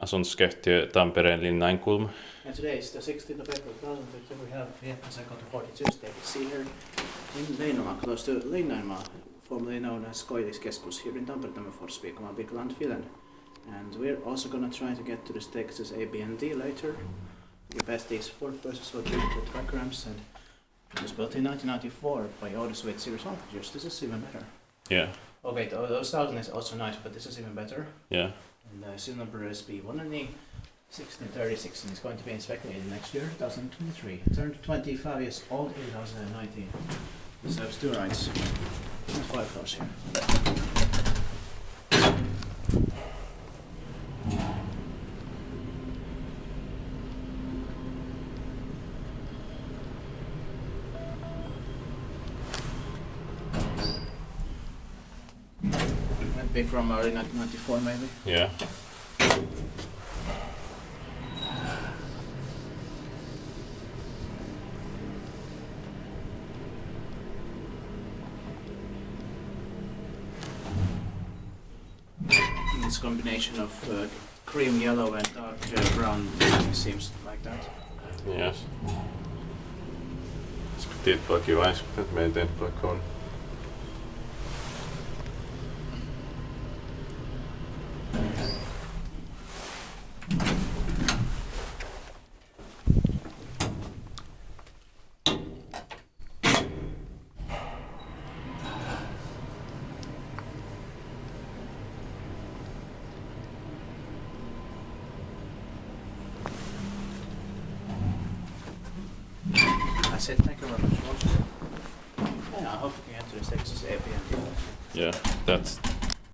Asuntoskö till Tampereen linnainkulma. And today is the 16th of April 2022. We have Piettasenkatu 42 state. See here in Leinola, close to Leinola, formerly known as Koilliskeskus, here in Tampere, Tammerforsvik, big land, Finland. And we're also gonna try to get to the stakes A, B, and D later. We passed these four persons who limited track ramps, and it was built in 1994 by Otis with series 1 features. This is even better. Yeah. Oh wait, those 1000 is also nice, but this is even better. Yeah. And the serial number is B1 and the 1636, and it's going to be inspected next year, 2023. It turned 25 years old in 2019. It serves 2 rides and 5 floors here. Might be from early 1994 maybe. Yeah. This combination of cream yellow and dark brown seems like that. Yes. Diskutiert kiva ensin, että meidän temppaikka on. That's it, thank you very much for watching. Yeah, I hope you can get to the stakes A, B, and D. Yeah, that's